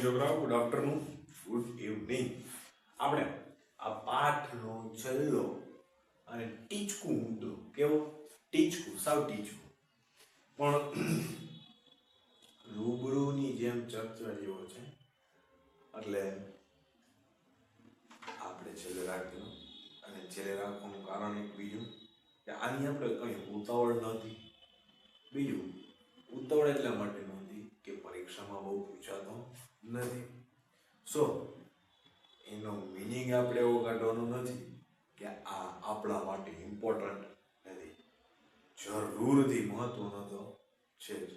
છોકરાઓ good afternoon good evening. આપણે આ પાઠનો છેલ્લો અને ટીચકું મુદ્દો કેવો ટીચકું સાવ ટીચકું પણ રૂબરૂની જેમ ચર્ચા જેવો છે એટલે આપણે છેલ્લે રાખ્યું. અને છેલ્લે રાખવાનું કારણ એક બીજું કે આની આપણે કંઈ ઉતાવળ નહોતી. બીજું ઉતાવળ એટલા માટે નહોતી કે પરીક્ષામાં બહુ પૂછાતો નથી. સો એનો મિનિંગ આપણે એવો કાઢવાનો નથી કે આ આપણા માટે ઇમ્પોર્ટન્ટ નથી, જરૂરથી મહત્વનો તો છે જ.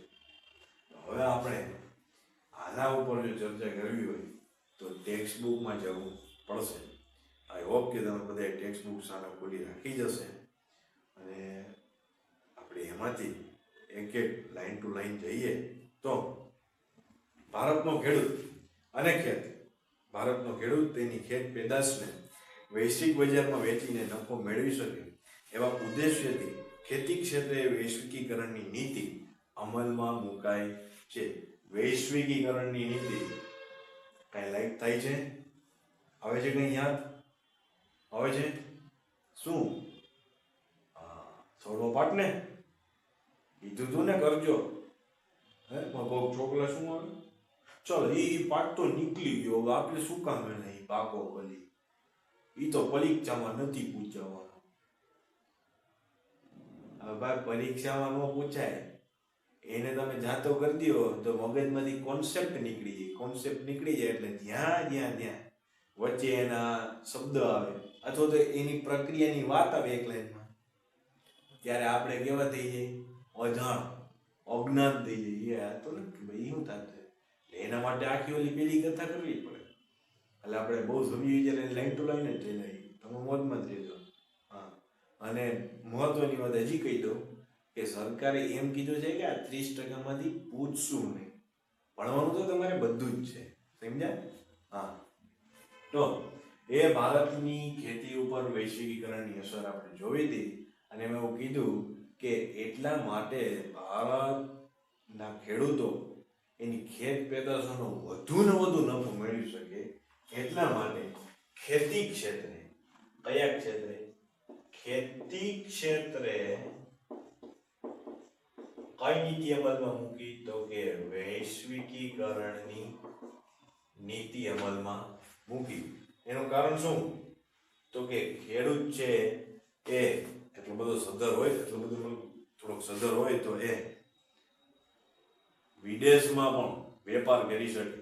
હવે આપણે આના ઉપર જો ચર્ચા કરવી હોય તો ટેક્સ્ટ બુકમાં જવું પડશે. આઈ હોપ કે તમે બધા ટેક્સ્ટ બુક સામે ખોલી રાખી જશે અને આપણે એમાંથી એક એક લાઈન ટુ લાઈન જઈએ તો ભારતનો ખેડૂત અને ભારતનો ખેડૂત તેની ખેત પેદાશને વૈશ્વિક બજારમાં વેચીને નફો મેળવી શકે એવા ઉદ્દેશ્યથી ખેતી ક્ષેત્રે વૈશ્વિકીકરણની નીતિ અમલમાં મુકાઈ છે. વૈશ્વિકીકરણની નીતિ કઈ લાઈક થાય છે? આવે છે કઈ યાદ આવે છે? શું થોડો પાઠ ને કીધું તું ને કરજો. હે ચોકલા શું આવે? ચલો એ પાઠ તો નીકળી ગયો. આપણે શું કામ એને એ પાકો ભલી એ તો પરીક્ષામાં નથી પૂછવાનો. હવે ભાઈ પરીક્ષામાં ન પૂછાય એને તમે જાતો કરી દો તો મગજમાંથી કોન્સેપ્ટ નીકળી જાય. કોન્સેપ્ટ નીકળી જાય એટલે જ્યાં વચ્ચે એના શબ્દ આવે અથવા તો એની પ્રક્રિયાની વાત આવે એક લાઈનમાં, ત્યારે આપણે કેવા થઈ જાય? અજ્ઞાન થઈ જાય. આ તો નથી ભાઈ શું થશે. એના માટે આખી ઓલી પેલી કથા કરવી પડે. એટલે આપણે બહુ સમજી વિચારીને લાઈન ટુ લાઈન જ જઈ લઈએ. તમે મોજમાં જ રહેજો. હા, અને મહત્વની વાત હજી કહી દઉં કે સરકારે એમ કીધું છે કે આ 30%માંથી પૂછશું નહીં. ભણવાનું તો તમારે બધું જ છે, સમજ્યા? હા, તો એ ભારતની ખેતી ઉપર વૈશ્વિકીકરણની અસર આપણે જોઈ હતી અને મેં એવું કીધું કે એટલા માટે ભારતના ખેડૂતો એની ખેત પેદાશોનો વધુ ને વધુ નફો મેળવી શકે એટલા માટે ખેતી ક્ષેત્રે કયા ક્ષેત્રે? ખેતી ક્ષેત્રે કઈ નીતિ અમલમાં મૂકી? તો કે વૈશ્વિકીકરણની નીતિ અમલમાં મૂકી. એનું કારણ શું? તો કે ખેડૂત છે એ એટલો બધો સદ્ધર હોય, થોડોક સદ્ધર હોય તો એ વિદેશમાં પણ વેપાર કરી શકે.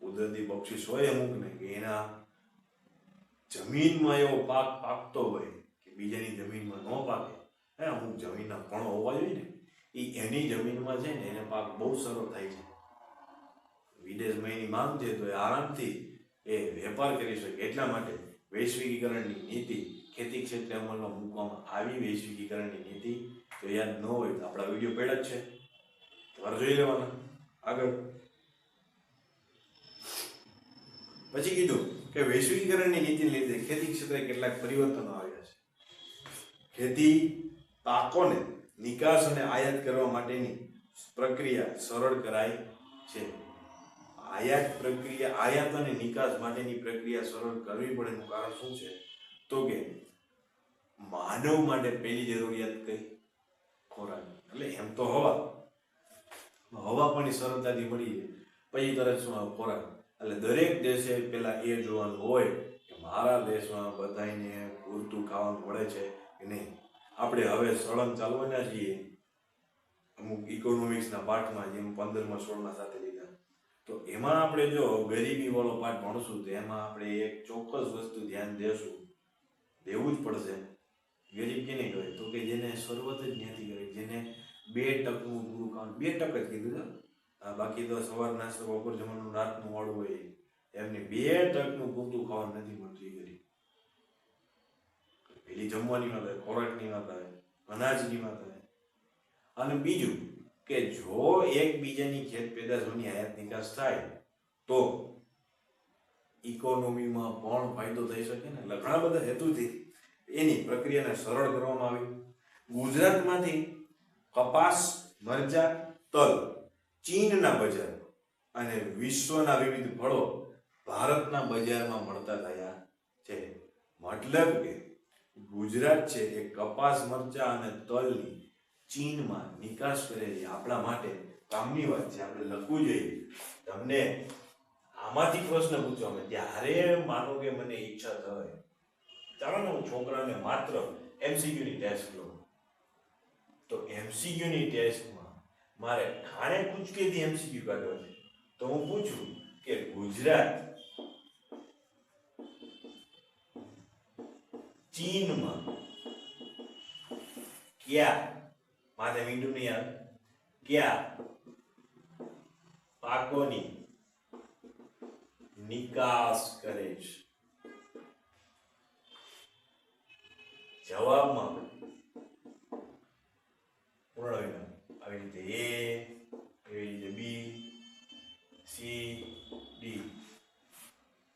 કુદરતી બક્ષિસ હોય અમુક ને કે એના જમીનમાં એવો પાક પાકતો હોય કે બીજાની જમીનમાં ન પાકે. અમુક જમીનના કણો હોવા જોઈએ ને, એ એની જમીનમાં છે ને એને પાક બહુ સરળ થાય છે. વિદેશમાં એની માંગ છે તો એ આરામથી એ વેપાર કરી શકે. એટલા માટે વૈશ્વિકીકરણની નીતિ ખેતી ક્ષેત્રે અમલમાં મૂકવામાં આવી. વૈશ્વિકીકરણની નીતિ જો યાદ ન હોય તો આપણા વિડીયો પડ્યા જ છે, તમારે જોઈ લેવાના. આગળ પછી કીધું કે વૈશ્વિકીકરણની નીતિને લીધે ખેતી ક્ષેત્રે કેટલાક પરિવર્તનો આવ્યા છે. ખેતી પાકોને નિકાસ અને આયાત કરવા માટેની પ્રક્રિયા સરળ કરાઈ છે. આયાત અને નિકાસ માટેની પ્રક્રિયા સરળ કરવી પડે એનું કારણ શું છે? તો કે માનવ માટે પહેલી જરૂરિયાત કઈ? ખોરાક. એટલે એમ તો હવા પણ સરળતાથી મળી જાય. પછી તરત શું ખોરાક. એટલે દરેક દેશે પેલા એ જોવાનું હોય કે મારા દેશમાં બધાને પૂરતું ખાવાનું મળે છે કે નહીં. આપણે હવે સળંગ ચાલવાના છીએ અમુક ઇકોનોમિક્સના પાઠમાં, જેમ 15માં 16માં સાથે લીધા. તો એમાં આપણે જો ગરીબી વાળો પાઠ ભણશું તો એમાં આપણે એક ચોક્કસ વસ્તુ ધ્યાન દેવું જ પડશે. ગરીબ કેને કહેવાય? તો કે જેને શરૂઆત જ નથી કરી, જેને 2% પૂરું ખાવાનું, 2% જ કીધું છે. બાકી તો સવાર નાસ્તો, બપોર જમવાનું, રાતનું વાળું હોય એમને 2% પૂરતું ખાવાનું નથી મળતું. ગરીબ પેલી જમવાની વાત આવે, ખોરાકની વાત આવે, અનાજની વાત આવે. અને બીજું કે જો એકબીજાની ખેત પેદાશોની આયાત નિકાસ થાય તો ઇકોનોમીમાં પણ ફાયદો થઈ શકે ને. એટલે ઘણા બધા હેતુથી એની પ્રક્રિયાને સરળ કરવામાં આવી. ગુજરાતમાંથી કપાસ, મરચા, તલ ચીનના બજાર અને વિશ્વના વિવિધ ફળો ભારતના બજારમાં મળતા થયા છે. મતલબ કે ગુજરાત છે એ કપાસ, મરચા અને તલની ચીનમાં નિકાસ કરેલી આપણા માટે કામની વાત છે. આપણે લખવું જોઈએ. તમને આમાંથી પ્રશ્ન પૂછવામાં ત્યારે માનો કે મને ઈચ્છા થાય, ચાલો ને હું છોકરાને માત્ર એમસીક્યુની ટેસ્ટ લઉં, તો એમસીક્યુની ટેસ્ટમાં મારે ખાણે પૂછકેથી એમસીક્યુ કાઢવા છે. તો હું પૂછું કે ગુજરાત ચીનમાં ક્યાં, માથે મીંડું નહીં આવે, ક્યાં પાકોની નિકાસ કરે છે? જવાબમાં પૂર્ણ વિરામ, આવી રીતે એ, એવી રીતે બી, સી, ડી.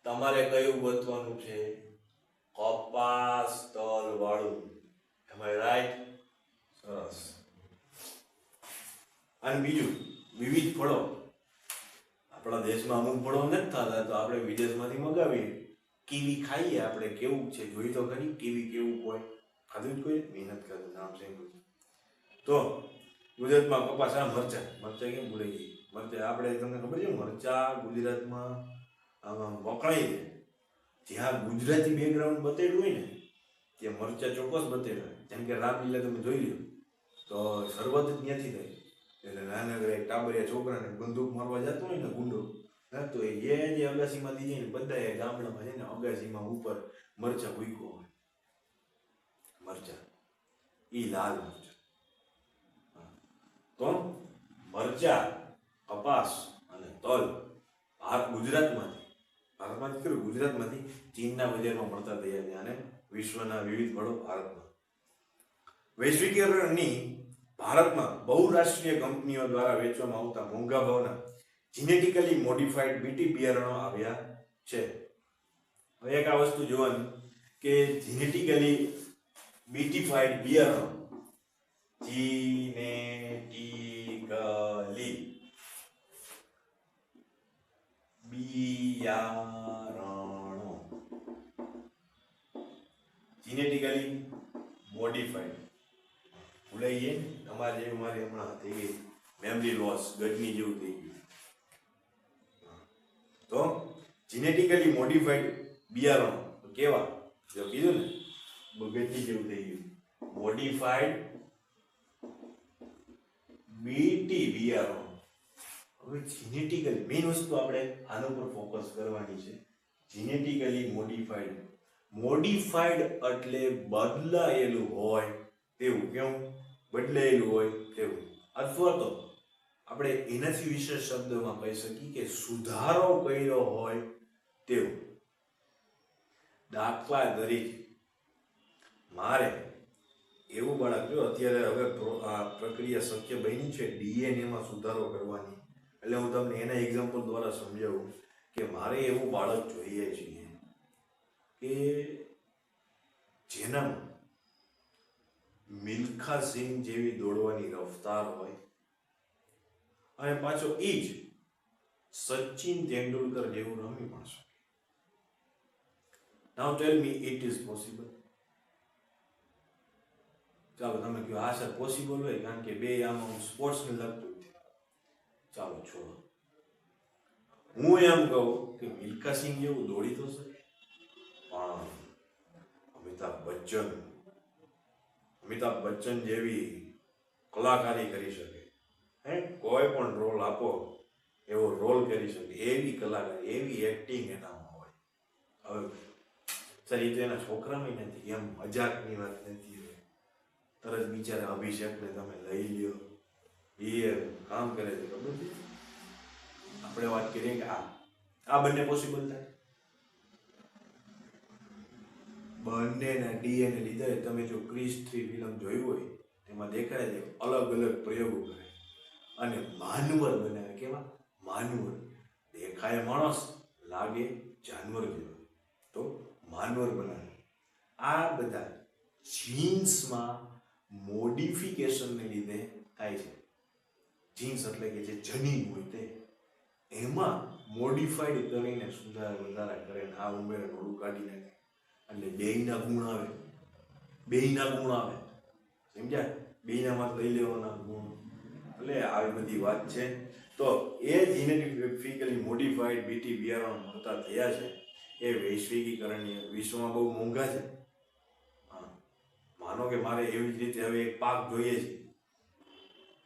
તમારે કયું ગોતવાનું છે? કપાસ તલ વાળું. એમ આઈ રાઈટ? સરસ. અને બીજું, વિવિધ ફળો. આપણા દેશમાં અમુક ફળો નથી થતા, તો આપણે વિદેશમાંથી મગાવીએ. કીવી ખાઈએ આપણે, કેવું છે જોઈ તો ખરી કીવી કેવું હોય? ખાધું જ કોઈ? મહેનત ખાધું, નામ સાંભળ્યું. તો ગુજરાતમાં કપાસ, આ મરચા, મરચા કેમ ભૂલાઈ ગઈ? મરચા આપણે, તમને ખબર છે મરચા ગુજરાતમાં આમાં વખણાય છે. જ્યાં ગુજરાતી બેકગ્રાઉન્ડ બતાવ્યું હોય ને ત્યાં મરચા ચોક્કસ બતાવ્યા. જેમ કે રામલીલા તમે જોઈ લો તો શરૂઆત જ ત્યાંથી થાય. એટલે નાનકડા એક ટાબરિયા છોકરાને બંદૂક મારવા જતો હોય ને ગુંડો, તો એ જે અગાસીમાંથી જઈને બધા ગામડામાં છે ને અગાસીમાં ઉપર મરચા ભૂક્યો હોય. મરચા ઈ લાલ મરચા. તો મરચા, કપાસ અને તલ ગુજરાતમાંથી ચીનના બજારમાં મળતા થયા છે. અને વિશ્વના વિવિધ ફળો ભારતમાં. વૈશ્વિકરણની ભારતમાં બહુરાષ્ટ્રીય કંપનીઓ દ્વારા વેચવામાં આવતા મોંઘા ભાવના જીનેટિકલી મોડિફાઈડ બીટી બિયારણો આવ્યા છે. હવે એક આ વસ્તુ જોવાની કે જીનેટિકલી બીટીફાઈડ બિયારણો, જીનેટિકલી બિયારણો, જીનેટિકલી મોડિફાઈડ. ભૂલાઈ ગઈ તમારે જેવું મારે હમણાં થઈ ગઈ મેમરી લોસ, ગજની જેવું થઈ ગયું. તો જીનેટિકલી મોડિફાઈડ બિયારણો કેવા? જો કીધું ને ગજની જેવું થઈ ગયું. Modified BT બિયારણો. હવે જીનેટિકલી મેઇન વસ્તુ આપણે આના ઉપર ફોકસ કરવાની છે. Genetically modified. મોડિફાઈડ એટલે બદલાયેલું હોય તેવું. કેવું? બદલાયેલું હોય તેવું. અથવા તો આપણે એનાથી વિશેષ શબ્દોમાં કહી શકીએ કે સુધારો કર્યો હોય તેવું. દાખલા તરીકે મારે એવું બાળક, જો અત્યારે હવે આ પ્રક્રિયા શક્ય બની છે ડીએનએમાં સુધારો કરવાની, એટલે હું તમને એના એક્ઝામ્પલ દ્વારા સમજાવું કે મારે એવું બાળક જોઈએ છીએ કે જેના મિલ્ખા સિંહ જેવી દોડવાની રફતાર હોય અને પાછો એ જ સચિન તેંડુલકર જેવું રમી પણ શકે. નાઉ ટેલ મી ઇટ ઇઝ પોસિબલ. ચાલો તમે કહો હા સર પોસિબલ હોય, કારણ કે બે આમાં સ્પોર્ટ્સને લગતું છે. ચાલો છોડો. હું એમ કહું કે મિલ્ખા સિંહ જેવું દોડી તો શકે, પણ અમિતાભ બચ્ચન જેવી કલાકારી કરી શકે. કોઈ પણ રોલ આપો એવો રોલ કરી શકે, એવી કલાકારી, એવી એક્ટિંગ એનામાં હોય. હવે સર એ તો એના છોકરામાં નથી, એમ મજાકની વાત નથી. તરત બિચારા અભિષેકને તમે લઈ લ્યો, એ કામ કરે છે ખબર છે. આપણે વાત કરીએ કે આ બંને પોસિબલ થાય. બંનેના ડીએનએ લીધે તમે જો ક્રિશ 3 ફિલ્મ જોયું હોય તેમાં દેખાડે છે અલગ અલગ પ્રયોગો કરે અને માનવર બનાવે. કેવા? માનવર. દેખાય માણસ, લાગે જાનવર જેવા, તો માનવર બનાવે. આ બધા જીન્સમાં મોડિફિકેશનને લીધે થાય છે. જીન્સ એટલે કે જે જનીન હોય તે. એમાં મોડિફાઈડ કરીને સુધારા વધારા કરે ને આ ઉમેરે થોડું કાઢી નાખે એટલે બેયના ગુણ આવે, બેયના ગુણ આવે, સમજ્યા? બેયનામાં લઈ લેવાના ગુણ, એટલે આવી બધી વાત છે. તો એ જીનેટિકલી મોડિફાઈડ બીટી બિયારણ મળતા થયા છે એ વૈશ્વિકીકરણીય વિશ્વમાં બહુ મોંઘા છે. હા, માનો કે મારે એવી જ રીતે હવે એક પાક જોઈએ છે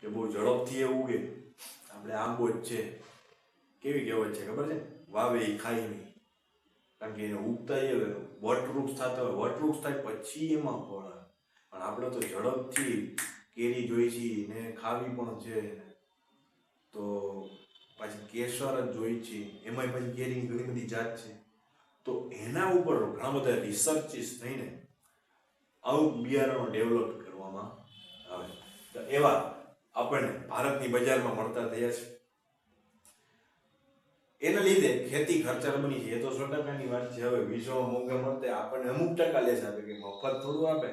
કે બહુ ઝડપથી એ ઉગે. આપણે આંબો જ છે, કેવી કહેવત છે ખબર છે? વાવે એ ખાઈ નહીં, કારણ કે એને ઉગતા એ વટવૃક્ષ થતા હોય, વટવૃક્ષ થાય પછી એમાં ફળ આવે. પણ આપણે તો ઝડપથી કેરી જોઈ છીએ ને ખાવી પણ છે, તો પછી કેસર જ જોઈ છે, એમાંય પછી કેરીની ઘણી બધી જાત છે. તો એના ઉપર ઘણા બધા રિસર્ચિસ થઈને આવું બિયારણો ડેવલપ કરવામાં આવે. તો એવા આપણને ભારતની બજારમાં મળતા થયા છે. એના લીધે ખેતી ખર્ચાળ બની છે, એ તો 100%ની વાત છે. હવે વિશ્વમાં મોંઘા મળતે આપણને અમુક ટકા લેસ આપે, કે મફત થોડું આપે.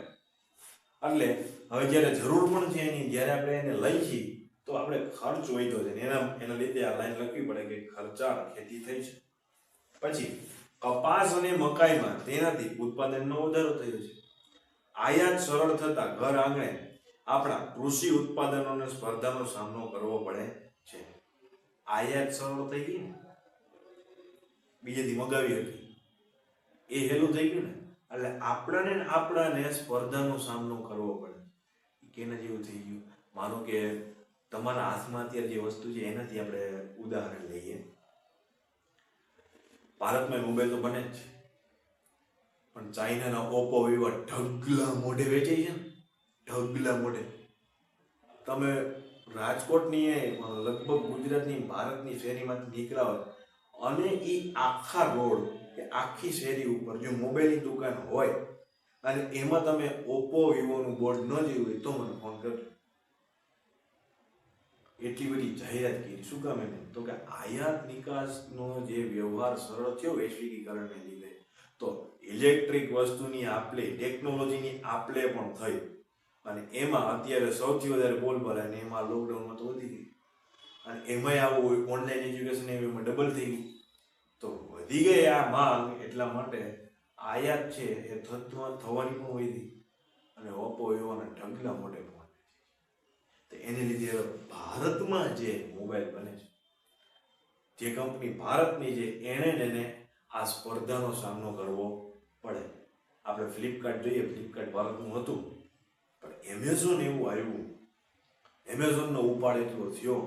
એટલે હવે જ્યારે જરૂર પણ છે એની, જ્યારે આપણે એને લઈ છીએ તો આપણે ખર્ચ વધ્યો છે, એના લીધે આ લાઈન લખવી પડે કે ખર્ચાળ ખેતી થઈ છે. પછી કપાસ અને મકાઈમાં તેનાથી ઉત્પાદનનો વધારો થયો છે. આયાત સરળ થતા ઘર આંગણે આપણા કૃષિ ઉત્પાદનોને સ્પર્ધાનો સામનો કરવો પડે છે. આયાત સરળ થઈ ગઈ ને, બીજેથી મગાવી હતી, એ હેલું થઈ ગયું ને, એટલે આપણાને સ્પર્ધાનો સામનો કરવો પડે. કેના જેવું થઈ ગયું? માનો કે તમારા હાથમાં અત્યારે જે વસ્તુ છે એનાથી આપણે ઉદાહરણ લઈએ. ભારતમાં મોબાઈલ તો બને જ છે, પણ ચાઇનાના ઓપ્પો વિવો ઢગલા મોઢે વેચાય છે ને, ઢગલા મોઢે. તમે રાજકોટની લગભગ ગુજરાતની ભારતની શેરીમાંથી નીકળ્યા હોય અને એ આખા રોડ કે આખી શેરી ઉપર જો મોબાઈલની દુકાન હોય અને એમાં તમે ઓપ્પો વિવોનું બોર્ડ ન જોયું હોય તો મને ફોન કરજો. એટલી બધી જાહેરાત કરી. શું કામ એને? તો કે આયાત નિકાસનો જે વ્યવહાર સરળ થયો વૈશ્વિકીકરણને લીધે, તો ઇલેક્ટ્રિક વસ્તુની આપલે, ટેકનોલોજીની આપલે પણ થઈ. અને એમાં અત્યારે સૌથી વધારે બોલબાલા, અને એમાં લોકડાઉનમાં તો વધી ગઈ, અને એમાંય આવું ઓનલાઈન એજ્યુકેશન એમાં ડબલ થઈ ગયું. તો વધી ગઈ આ માંગ, એટલા માટે આયાત છે એ થવાની પણ વધી, અને ઓપ્પો વિવોના ઢગલા મોઢે પણ. તો એને લીધે ભારતમાં જે મોબાઈલ બને છે, જે કંપની ભારતની છે, એને આ સ્પર્ધાનો સામનો કરવો પડે. આપણે ફ્લિપકાર્ટ જોઈએ, ફ્લિપકાર્ટ ભારતનું હતું, પણ એમેઝોન એવું આવ્યું, એમેઝોનનો ઉપાડ એટલો થયો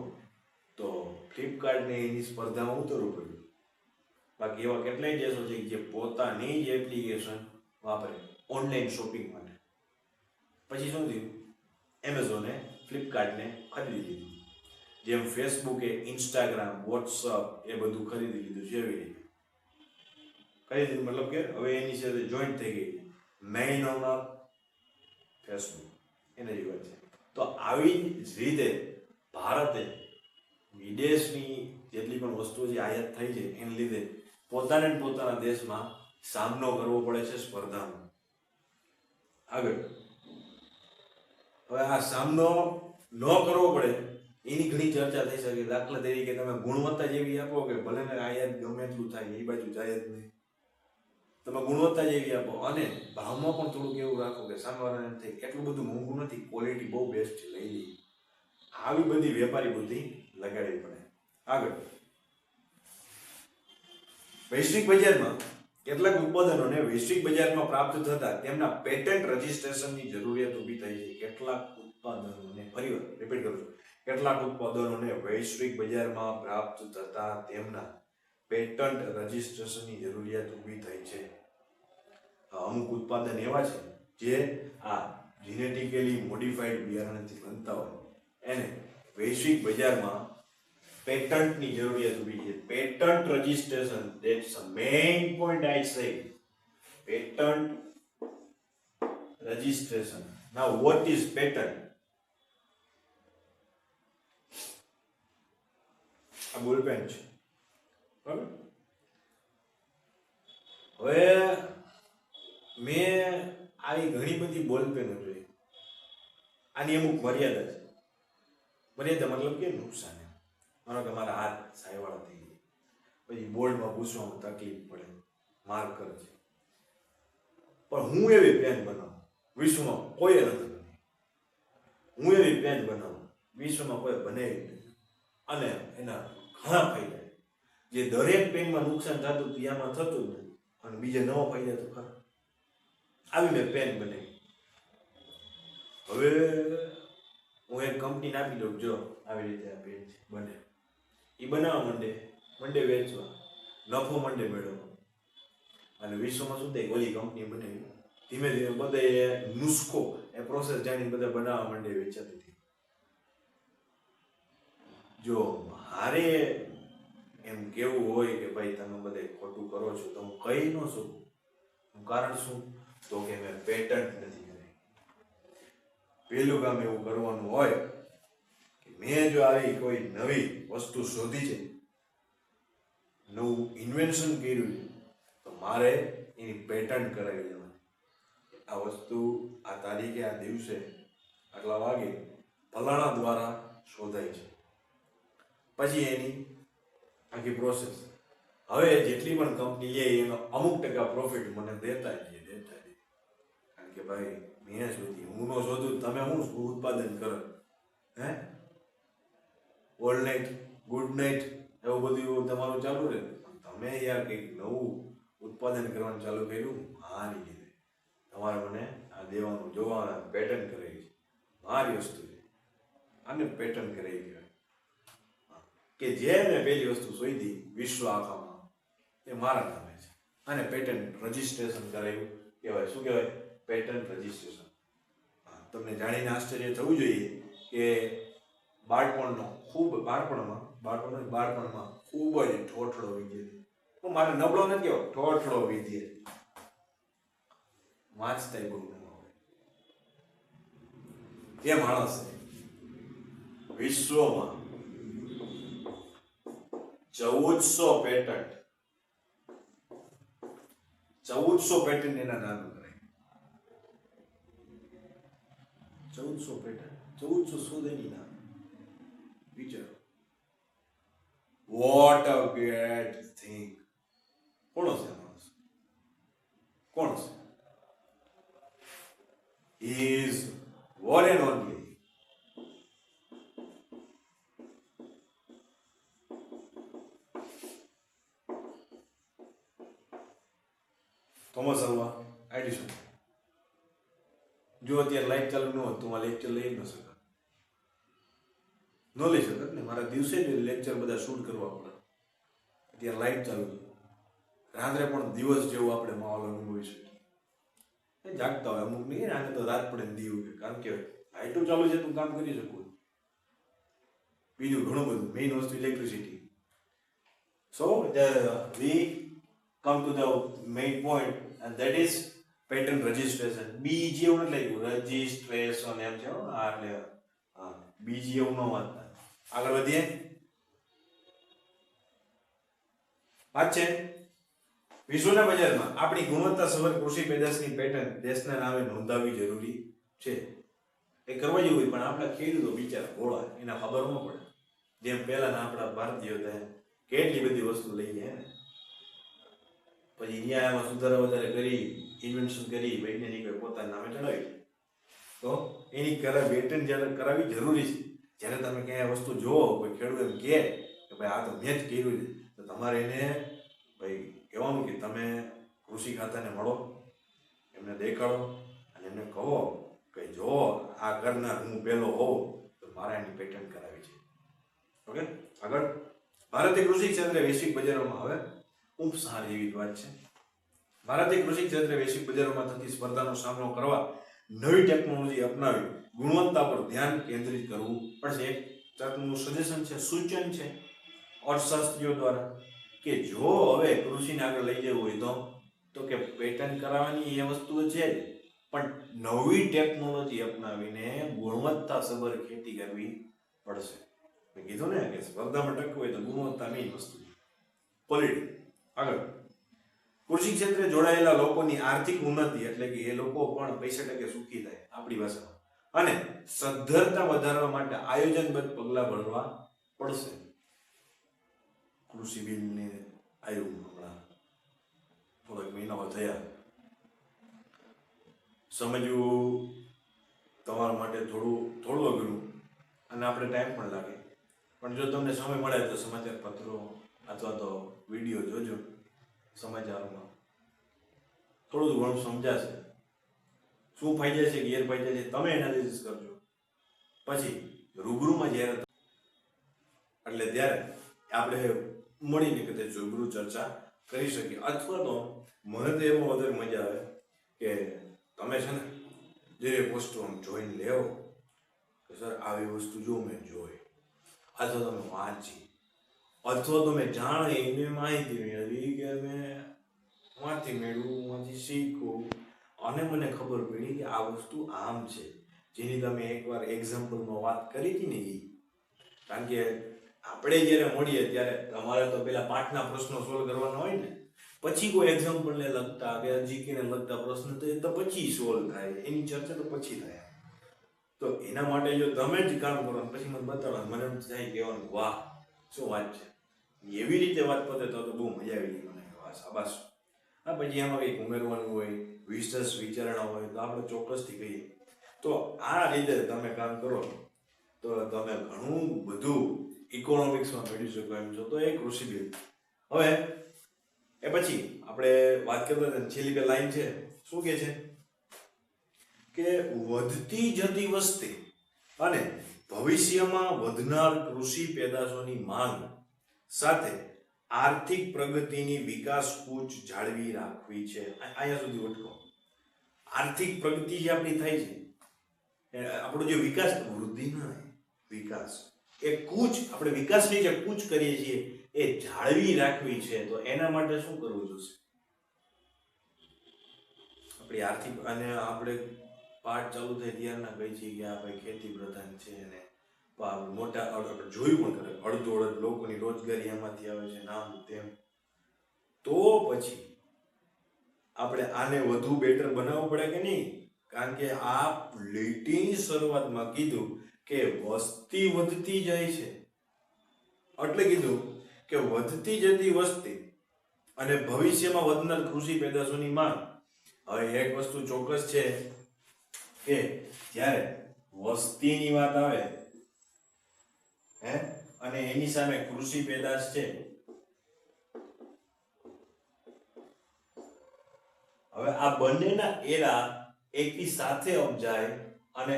તો ફ્લિપકાર્ટને એની સ્પર્ધામાં ઉતરવું પડ્યું. બાકી એવા કેટલાય દેશો છે જે પોતાની જ એપ્લિકેશન વાપરે ઓનલાઈન શોપિંગ માટે. પછી શું થયું? એમેઝોને ફ્લિપકાર્ટને ખરીદી લીધું. જેમ ફેસબુકે ઇન્સ્ટાગ્રામ, વોટ્સઅપ એ બધું ખરીદી લીધું છે, એવી રીતે ખરીદી, મતલબ કે હવે એની સાથે જોઈન્ટ થઈ ગઈ. મેઇન ઓનર ફેસબુક, એને જ વાત છે. તો આવી જ રીતે ભારતે વિદેશની જેટલી પણ વસ્તુઓ જે આયાત થઈ છે એને લીધે પોતાના દેશમાં સામનો કરવો પડે છે સ્પર્ધાનો. આગળ હવે આ સામનો ન કરવો પડે એની ઘણી ચર્ચા થઈ શકે. દાખલા તરીકે તમે ગુણવત્તા જેવી આપો કે ભલે ને આયાત ગમે એટલું થાય, એ બાજુ જાય જ નહીં. તમે ગુણવત્તા જેવી આપો અને ભાવમાં પણ થોડુંક એવું રાખો કે સામેવાળાને થાય એટલું બધું મોંઘું નથી, ક્વોલિટી બહુ બેસ્ટ છે, લઈ લઈએ. આવી બધી વેપારી બુદ્ધિ લગાડવી પડે. આગળ વૈશ્વિક બજારમાં કેટલાક ઉત્પાદનોને વૈશ્વિક બજારમાં પ્રાપ્ત થતા તેમના પેટન્ટ રજિસ્ટ્રેશનની જરૂરિયાત ઊભી થઈ છે. કેટલાક ઉત્પાદનોને, ફરીવાર રિપીટ કરું છું, કેટલાક ઉત્પાદનોને વૈશ્વિક બજારમાં પ્રાપ્ત થતા તેમના પેટન્ટ રજિસ્ટ્રેશનની જરૂરિયાત ઊભી થઈ છે. અમુક ઉત્પાદન એવા છે જે આ જીનેટિકલી મોડિફાઈડ બિયારણથી બનતા હોય, એને વૈશ્વિક બજારમાં પેટન્ટની જરૂરિયાત ઊભી છે. Patent registration, that's the main point I say. Patent registration. Now what is patent? આ બોલપેન છે, બરાબર? હવે મેં આવી ઘણી બધી બોલપેનો જોઈ. આની અમુક મર્યાદા છે. મર્યાદા મતલબ કે નુકસાન. માનો કે મારા હાથ સાયવાળા થઈ ગયા, પછી બોર્ડમાં પૂછવામાં તકલીફ પડે, માર્કર છે, પણ હું એવી પેન બનાવું વિશ્વમાં કોઈ નથી બની. હું એવી પેન બનાવું વિશ્વમાં કોઈ બને નહીં, અને એના ઘણા ફાયદા જે દરેક પેનમાં નુકસાન થતું ત્યાંમાં થતું જ નથી, અને બીજા નવો ફાયદા તો ખરા. આવી મેં પેન બનાવી. હવે હું એક કંપનીને આપી દઉં, જો આવી રીતે આ પેન છે બને, એ બનાવવા મંડે વેચવા, નફો મંડે મેળવવા, અને વિશ્વમાં શું થાય, ઓલી કંપની બનાવી ધીમે ધીમે બધા નુસ્ખો એ પ્રોસેસ જાણી બધા બનાવવા માંડે, વેચાતી હતી. જો મારે એમ કેવું હોય કે ભાઈ તમે બધા ખોટું કરો છો તો હું કહી ન શકું. કારણ શું? તો કે મેં પેટન્ટ નથી કરી. પેલું કામ એવું કરવાનું હોય કે મેં જો આવી કોઈ નવી વસ્તુ શોધી છે, નવું ઇન્વેન્શન કર્યું છે, તો મારે એની પેટન્ટ કરાવી લેવાની. આ વસ્તુ આ તારીખે આ દિવસે આટલા વાગે ફલાણા દ્વારા શોધાય છે, પછી એની આખી પ્રોસેસ. હવે જેટલી પણ કંપની લે એનો અમુક ટકા પ્રોફિટ મને દેતા જ કારણ કે ભાઈ મેં શોધી, હું નો શોધું તમે હું ઉત્પાદન કરો? હે, ઓલ નાઇટ ગુડ નાઇટ એવું બધું તમારું ચાલુ રહે. તમે યાર કંઈક નવું ઉત્પાદન કરવાનું ચાલુ કર્યું, મારી લીધે તમારે મને આ દેવાનું જોવાના પેટર્ન કરાવી છે, મારી વસ્તુ છે, આને પેટર્ન કરાવી કહેવાય. કે જે મેં પહેલી વસ્તુ શોધી વિશ્વ આખામાં એ મારા નામે છે, અને પેટન્ટ રજિસ્ટ્રેશન કરાવ્યું કહેવાય. શું કહેવાય? Patent registration. તમને જાણીને આશ્ચર્ય થવું જોઈએ કે બાળપણમાં ખૂબ જ ઠોઠળો વિદ્યાર્થી. હું મારે નબળો નથી કહેવો, ઠોઠળો વિદ્યાર્થી, વાંચતા બહુ ન આવે એ માણસે વિશ્વમાં 1400 પેટન્ટ એના નામ કરાય. 1400 પેટન્ટ, 1400 શોધ એની નામ. વિચારો, વોટ અ ગ્રેટ થિંગ. કોણ છે માણસ? કોણ છે? Is one and only Thomas Alva Edison. જો અત્યારે લાઈટ ચાલુ ન હોત તો આ લેક્ચર લઈ ન શકત, ન લઈ શકત ને. મારા દિવસે જ લેક્ચર બધા શૂટ કરવા પડે. અત્યારે લાઈટ ચાલુ છે, રાત્રે પણ દિવસ જેવો આપણે માહોલ અનુભવી શકીએ. જાગતા હોય અમુક નહીં, આને તો રાત પડે દીવું કે, કારણ કે લાઈટો ચાલુ છે તું કામ કરી શકું. બીજું ઘણું બધું, મેઇન વસ્તુ electricity. So we come to the main point, and that is patent registration. બીજી એવું નથી લાગ્યું રજિસ્ટ્રેશન એમ છે. હા એટલે હા, બીજી એવું ન વાંચતા. આગળ વધીએ. વાત છે વિશ્વના બજારમાં આપણી ગુણવત્તાસભર કૃષિ પેદાશની પેટન્ટ દેશના નામે નોંધાવવી જરૂરી છે. એ કરવા જેવું હોય, પણ આપણા ખેડૂતો બિચારા ભોળા, એના ખબર ન પડે. જેમ પહેલાના આપણા ભારતીયો હતા કેટલી બધી વસ્તુ લઈ ગયા ને, પછી ન્યાયમાં સુધારા વધારે કરી, ઇન્વેન્શન કરી, વૈજ્ઞાનિકોએ પોતાના નામે ચડાવી. તો એની પેટન્ટ જ્યારે કરાવવી જરૂરી છે. જ્યારે તમે ક્યાંય વસ્તુ જોવો, કોઈ ખેડૂત એમ કહે કે ભાઈ આ તો મેં જ કર્યું છે, તો તમારે એને ભાઈ કહેવાનું કે તમે કૃષિ ખાતાને મળો, એમને દેખાડો, અને એમને કહો કે જો આ કરનાર હું પહેલો હોઉં તો મારે એની પેટન્ટ કરાવી છે. ઓકે, આગળ. ભારતીય કૃષિ ક્ષેત્રે વૈશ્વિક બજારોમાં હવે ખૂબ સારી એવી વાત છે. ભારતીય કૃષિ ક્ષેત્રે વૈશ્વિક બજારોમાં થતી સ્પર્ધાનો સામનો કરવા નવી ટેકનોલોજી અપનાવી ગુણવત્તા પર ધ્યાન કેન્દ્રિત કરવું પડશે. એક જાતનું સજેશન છે, સૂચન છે અર્થશાસ્ત્રીઓ દ્વારા કે જો હવે કૃષિને આગળ લઈ જવું હોય તો કે પેટન્ટ કરાવવાની એ વસ્તુ છે જ, પણ નવી ટેકનોલોજી અપનાવીને ગુણવત્તાસભર ખેતી કરવી પડશે. મેં કીધું ને કે સ્પર્ધામાં ટકવું હોય તો ગુણવત્તા મેઇન વસ્તુ છે, ક્વોલિટી. આગળ. કૃષિ ક્ષેત્રે જોડાયેલા લોકોની આર્થિક ઉન્નતિ, એટલે કે એ લોકો પણ પૈસા ટકે સુખી થાય આપણી ભાષામાં, અને સદ્ધરતા વધારવા માટે આયોજનબદ્ધ પગલાં ભરવા પડશે. કૃષિ બિલને આવ્યું હમણાં થોડાક મહિનાઓ થયા, સમજવું તમારા માટે થોડું અઘરું અને આપણે ટાઈમ પણ લાગે, પણ જો તમને સમય મળે તો સમાચાર પત્રો અથવા તો વિડીયો જોજો. સમાચારોમાં થોડું ઘણું સમજાશે, શું ફાયદા છે ગેરફાયદા છે તમે એનાલિસિસ કરજો. પછી રૂબરૂમાં જ્યારે એટલે ત્યારે આપણે મળીને કદાચ રૂબરૂ ચર્ચા કરી શકીએ. અથવા તો મને તો એમાં વધારે મજા આવે કે તમે છે ને જે વસ્તુ આમ જોઈને લેવો કે સર આવી વસ્તુ જો મેં જોઈ, અથવા તમે વાંચી, અથવા તો મેં જાણી મેં માહિતી મેળવી કે મેં વાંચી મેળવું, વાંચી શીખવું અને મને ખબર પડી કે આ વસ્તુ આમ છે, જેની તમે એકવાર એક્ઝામ્પલમાં વાત કરી હતી ને એ. કારણ કે આપણે જ્યારે મળીએ ત્યારે તમારે તો પેલા પાઠના પ્રશ્નો સોલ્વ કરવાના હોય ને, પછી કોઈ એક્ઝામ્પલને લગતા કે જીકેને લગતા પ્રશ્ન તો પછી સોલ્વ થાય, એની ચર્ચા તો પછી થાય. તો એના માટે જો તમે જ કામ કરો પછી મને બતાવવાનું, મને એમ થાય કહેવાનું વાહ શું વાત છે, એવી રીતે વાત પતે તો બહુ મજા આવી ગઈ મને. વાહ શાબાશ. હા, પછી એમાં કંઈક ઉમેરવાનું હોય, વિશેષ વિચારણા હોય તો આપણે ચોક્કસથી કહીએ. તો આ રીતે તમે કામ કરો તો તમે ઘણું બધું ઇકોનોમિક્સમાં મેળવી શકો એમ છો. તો એ કૃષિ બિલ. હવે એ પછી આપણે વાત કરતા હતા, છેલ્લી બે લાઈન છે, શું કે છે કે વધતી જતી વસ્તી અને ભવિષ્યમાં વધનાર કૃષિ પેદાશોની માંગ સાથે આર્થિક પ્રગતિની વિકાસ કૂચ જાળવી રાખવી છે. અહીંયા સુધી વટકો. આર્થિક પ્રગતિ જે આપણી થાય છે, આપણો જે વિકાસ, વૃદ્ધિ ના વિકાસ, એ કૂચ આપણે વિકાસની જે કૂચ કરીએ છીએ એ જાળવી રાખવી છે. તો એના માટે શું કરવું જોશે? આપણી આર્થિક અને આપણે પાઠ ચાલુ થાય ત્યારના કહી છીએ કે આ ભાઈ ખેતી પ્રધાન છે અને મોટા જોયું પણ કરે અડધો લોકોની રોજગારી એમાંથી આવે છે, નામ તેમ. તો પછી આપણે આને વધુ બેટર બનાવવું પડે કે નહીં? કારણ કે આ લીટીની શરૂઆતમાં કીધું કે વસ્તી વધતી જાય છે, એટલે કીધું કે વધતી જતી વસ્તી અને ભવિષ્યમાં વધનાર કૃષિ પેદાશોની માંગ. હવે એક વસ્તુ ચોક્કસ છે કે જ્યારે વસ્તીની વાત આવે અને એની સામે કૃષિ પેદાશ છે, હવે આ બંનેના એરા એકી સાથે અપ જાય અને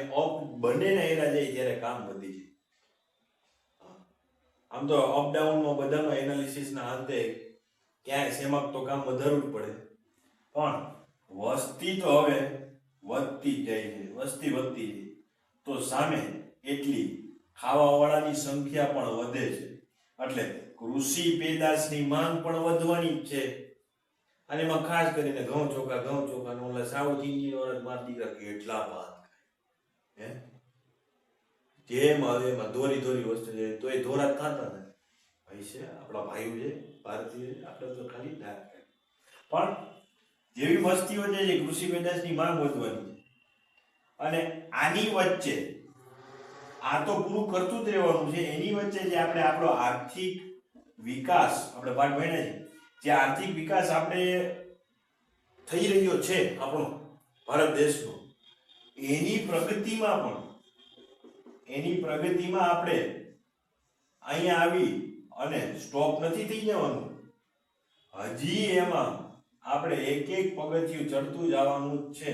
બંનેના એરા જાય ત્યારે કામ વધી જાય. આમ તો અપડાઉનમાં બધામાં એનાલિસિસના અંતે ક્યાંય સેમક તો કામ વધારવું જ પડે, પણ વસ્તી તો હવે વધતી જ જાય છે, વસ્તી વધતી જાય તો સામે એટલી ખાવાવાળાની સંખ્યા પણ વધે છે, એટલે કૃષિ પેદાશની માંગ પણ વધવાની જ છે. અને એમાં ખાસ કરીને ઘઉં ચોખા નો ઓલા સાઉથ ઇન્ડિયન વાળા માર દીકરા કેટલા ભાત ખાય જેમ હવે એમાં દોરી વસ્તુ છે તો એ ધોરા ખાતા ને ભાઈ છે આપણા ભાઈઓ છે ભારતીય, આપણે તો ખાલી દાળ ખાય. પણ જેવી વસ્તી વધે છે કૃષિ પેદાશની માંગ વધવાની છે, અને આની વચ્ચે આ તો પૂરું કરતું જ રહેવાનું છે. એની વચ્ચે જે આપણે આપણો આર્થિક વિકાસ આપણે પાઠ ભણ્યા છે, જે આર્થિક વિકાસ આપણે થઈ રહ્યો છે આપણો ભારત દેશનો, એની પ્રગતિમાં આપણે અહીંયા આવી અને સ્ટોપ નથી થઈ જવાનું. હજી એમાં આપણે એક એક પગથિયું ચડતું જવાનું છે,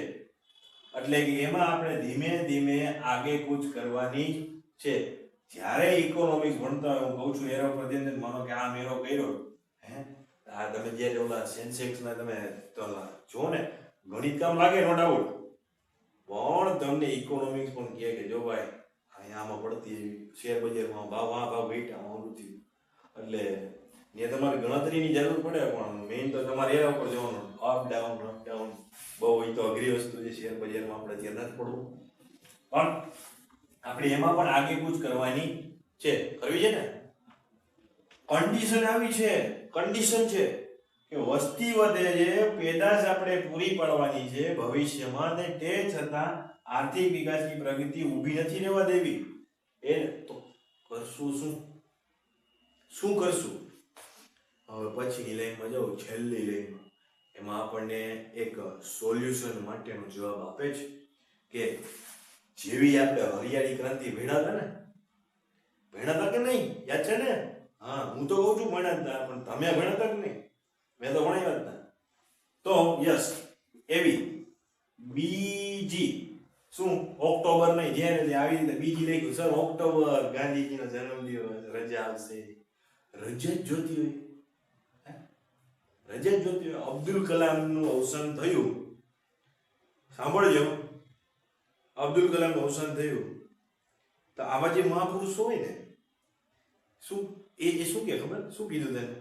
એટલે કે એમાં આપણે ધીમે ધીમે આગે કૂચ કરવાની છે. જ્યારે ઇકોનોમિક્સ ભણતા હોય, હું કહું છું એરો પર ધ્યાન માનો કે આ મેરો કર્યો આ તમે જ્યારે ઓલા સેન્સેક્સ ના તમે જો ને ગણિત કામ લાગે નો ડાઉટ, પણ તમને ઇકોનોમિક્સ પણ કહે કે જો ભાઈ અહીંયા આમાં પડતી શેર બજારમાં ભાવ ઘટ્યા ઓલું થયું, એટલે એ તમારે ગણતરીની જરૂર પડે, પણ મેઇન તો તમારે એના ઉપર જવાનું, અપ ડાઉન. બહુ એ તો અઘરી વસ્તુ છે શેર બજારમાં, આપણે ધ્યાન નથી પડવું, પણ આપણે એમાં પણ આગે કૂચ કરવાની છે. કરવી છે ને? કન્ડિશન છે કે વસ્તી વધે છે, પેદાશ આપણે પૂરી પાડવાની છે ભવિષ્યમાં, અને તે છતાં આર્થિક વિકાસની પ્રગતિ ઊભી નથી રહેવા દેવી. એ તો કરશું શું કરશું? હવે પછીની લાઈનમાં જાઓ, છેલ્લી લાઈનમાં, એમાં આપણને એક સોલ્યુશન માટેનો જવાબ આપે છે કે જેવી આપણે હરિયાળી ક્રાંતિ ભણ્યા હતા કે નહીં? યાદ છે ને? હા, હું તો કહું છું ભણ્યા હતા, પણ તમે ભણ્યા હતા કે નહીં? મેં તો ભણ્યા હતા. તો યસ, એવી બીજી શું ઓક્ટોબર નહીં, જ્યારે આવી રીતે બીજી લખ્યું સર ઓક્ટોબર ગાંધીજીનો જન્મદિવસ, રજા આવશે. રજા જ જોતી હોય, રજા જ જોતી હોય. અબ્દુલ કલામનું અવસાન થયું, સાંભળજો, અબ્દુલ કલામનું અવસાન થયું તો આવા જે મહાપુરુષો હોય ને, શું એ શું કે ખબર શું કીધું તેને?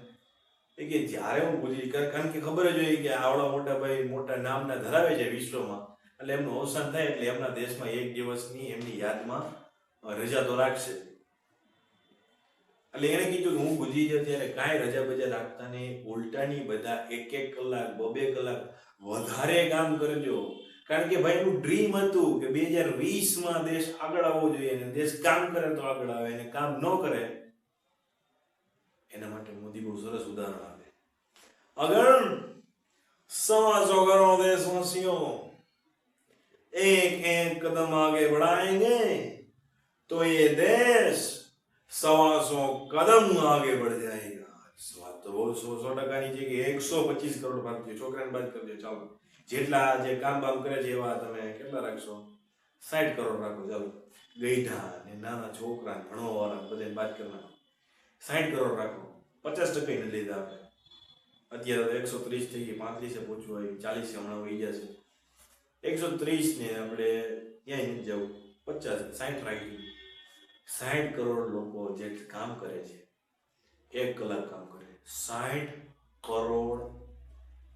એ કે જ્યારે હું પૂછી, કારણ કે ખબર જ હોય કે આવડા મોટા ભાઈ મોટા નામના ધરાવે છે વિશ્વમાં, એટલે એમનું અવસાન થાય એટલે એમના દેશમાં એક દિવસની એમની યાદમાં રજા તો રાખશે. એટલે એને કીધું કે હું ગુજરી જાઉં ત્યારે કાંઈ રજા બજા રાખતા નહીં, ઉલટાની બધા 1-1 કલાક 2-2 કલાક વધારે કામ કરજો. કારણ કે ભાઈ એનું ડ્રીમ હતું કે 2020માં દેશ આગળ આવવો જોઈએ, અને દેશ કામ કરે તો આગળ આવે, અને કામ ન કરે એના માટે મોદી બહુ સરસ ઉદાહરણ આપે. અગર 125 કરોડ દેશવાસીઓ एक कदम आगे बढ़ाएंगे तो ये देश 125 कदम आगे बढ़ जाएगा. बात तो बहुत 100% છે કે 125 કરોડ ભારતીય છોકરાને બાદ કરજો. ચાલો, જેટલા જે કામ બામ કરે છે એવા તમે કેટલા રાખશો? 60 કરોડ રાખો. ચાલો, ગઈઢા ને નાના છોકરા ભણવા વાળા બધાને બાદ કરવાના 60 કરોડ રાખો. 50% ને લીધા આપણે. અત્યારે તો 130 થઈ ગઈ, 35 પહોંચવું હોય, 40 હમણાં વહી જશે. 130 ને આપણે ક્યાંય નથી જવું, 50 60 રાખી. 60 કરોડ લોકો જે કામ કરે છે, 1 કલાક કામ કરે, 60 કરોડ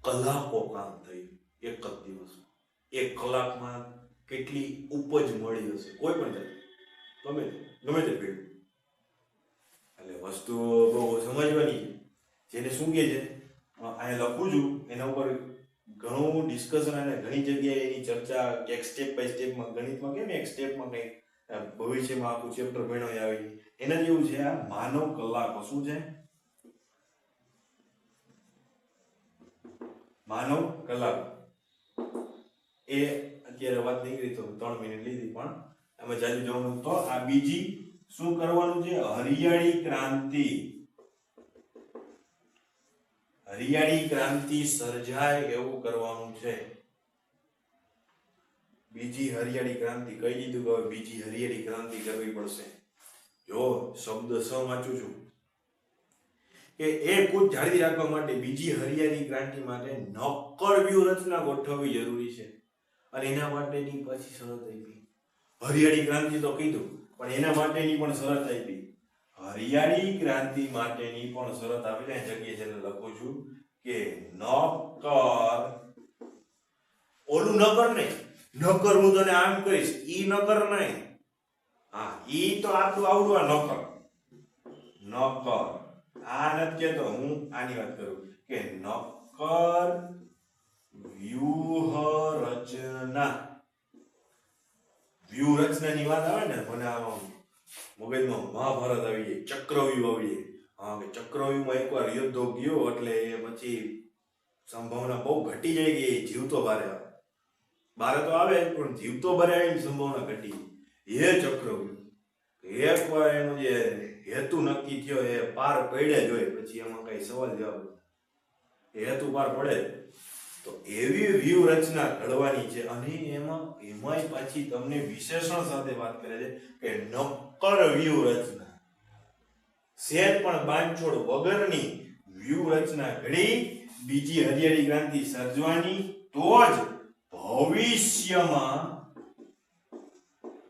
કલાકો કામ થયું એક જ દિવસમાં. 1 કલાકમાં કેટલી ઉપજ મળી હશે કોઈ પણ જાત, ગમે તે ફીલ્ડ. એટલે વસ્તુ બહુ સમજવાની છે. જેને શું કહે છે અહીંયા લખું છું એના ઉપર ઘણું ડિસ્કશન અને ઘણી જગ્યાએ એની ચર્ચા એક સ્ટેપ બાય સ્ટેપમાં, ગણિતમાં કેમ એક સ્ટેપમાં કંઈક ભવિષ્યમાં આખું ચેપ્ટર ભણ્યો આવે એના જેવું છે. આ માનવ કલાકો શું છે? માનવ કલાકો. એ અત્યારે વાત નીકળી તો 3 મિનિટ લીધી, પણ આમાં જાજુ જવાનું. તો આ બીજી શું કરવાનું છે? હરિયાળી ક્રાંતિ. હરિયાળી ક્રાંતિ સર્જાય એવું કરવાનું છે. બીજી હરિયાળી ક્રાંતિ કહી દીધું કે બીજી હરિયાળી ક્રાંતિ કરવી પડશે. જો શબ્દ સ વાંચું છું કે એ કુદ જાળવી રાખવા માટે બીજી હરિયાળી ક્રાંતિ માટે નક્કર વ્યૂહરચના ગોઠવવી જરૂરી છે. અને એના માટેની પછી શરત આપી. હરિયાળી ક્રાંતિ તો કીધું, પણ એના માટેની પણ શરત આપી. હરિયાળી ક્રાંતિ માટેની પણ શરત આપીને જગ્યાએ છે લખું છું કે નકર, ઓલું નકર નહીં, નકર હું તને આમ કહીશ, ઈ નકર નહીં. હા, ઈ તો આટલું આવડું આ નકર. નકર આ નથી કેતો, હું આની વાત કરું કે નકર વ્યૂહરચના. વ્યૂહરચનાની વાત આવે ને મને આમ મગજમાં મહાભારત આવી જાય, ચક્રવ્યૂહ આવી જાય. હા, કે ચક્રવ્યૂહમાં એકવાર યુદ્ધ ગયો એટલે એ પછી સંભાવના બહુ ઘટી જાય કે જીવતો બારે આવે. બારે તો આવે પણ જીવતો બારે આવીને સંભાવના ઘટી. એ ચક્રવ્યૂહ એકવાર એનો જે હેતુ નક્કી થયો એ પાર પડે જ હોય, પછી એમાં કઈ સવાલ જવાબ હેતુ પાર પડે તો એવી વ્યૂહરચના ઘડવાની છે. અને એમાંય પાછી તમને વિશેષણ સાથે વાત કરે છે કે નક્કર વ્યૂહરચના, સેજ પણ બાંધછોડ વગરની વ્યૂહરચના ઘડી બીજી હરિયાળી ક્રાંતિ સર્જવાની. તો જ ભવિષ્યમાં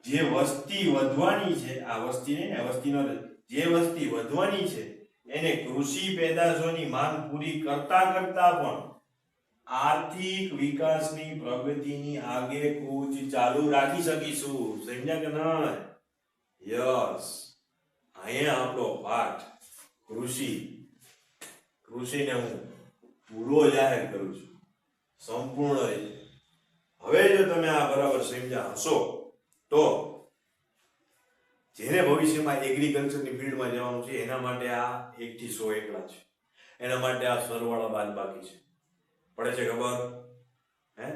જે વસ્તી વધવાની છે, આ વસ્તી નહીં ને, વસ્તીનો જે વસ્તી વધવાની છે એને કૃષિ પેદાશોની માંગ પૂરી કરતા કરતા પણ આર્થિક વિકાસની પ્રગતિની આગે કૂચ ચાલુ રાખી શકીશું. સમજ્યા કે ના? યસ, અહીંયા આપણો પાઠ કૃષિને હું પૂરો જાહેર કરું છું સંપૂર્ણ રીતે. હવે જો તમે આ બરાબર સમજ્યા હશો તો જેને ભવિષ્યમાં એગ્રીકલ્ચરની ફિલ્ડમાં જવાનું છે એના માટે આ 1 થી 100 એકલા છે. એના માટે આ સરવાળા બાદબાકી છે. પડે છે ખબર? હે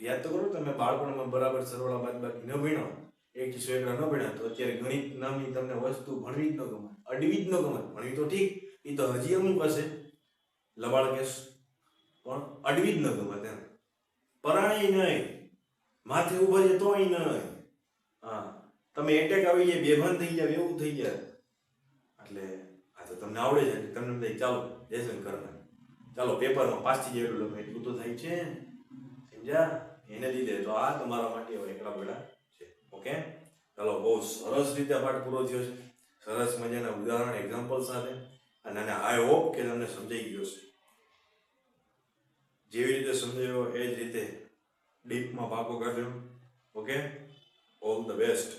યાદ તો કરો, તમે બાળપણમાં બરાબર સરવાળા બાદબાકી ન ભણ્યો, એક થી 100 ન ભણ્યા તો અત્યારે ગણિત નામની તમને વસ્તુ ભણવી જ ન ગમે, અડવી જ ન ગમે. ભણવી તો ઠીક, એ તો હજી અમુક હશે લબાડ કેસ, પણ અડવી જ ન ગમે તેને. પરાણે નહીં, માથે ઉભા છે તોય નહીં. હા, તમે એટેક આવી જાય, બેભાન થઈ જાય, એવું થઈ જાય. એટલે આ તો તમને આવડે છે, તમને એમ થાય ચાલો લેસન કરવા, ચાલો પેપરમાં પાસ થઈ જાય એટલું લખો, એટલું તો થાય છે. સમજ્યા? એને લીધે તો આ તમારા માટે એકલા બેડા છે. ઓકે, ચાલો, બહુ સરસ રીતે પાઠ પૂરો થયો છે, સરસ મજાના ઉદાહરણ એક્ઝામ્પલ સાથે. અને આઈ હોપ કે તમને સમજાઈ ગયો છે. જેવી રીતે સમજાયો એ જ રીતે ડીપમાં પાકો કરજો. Okay, all the best.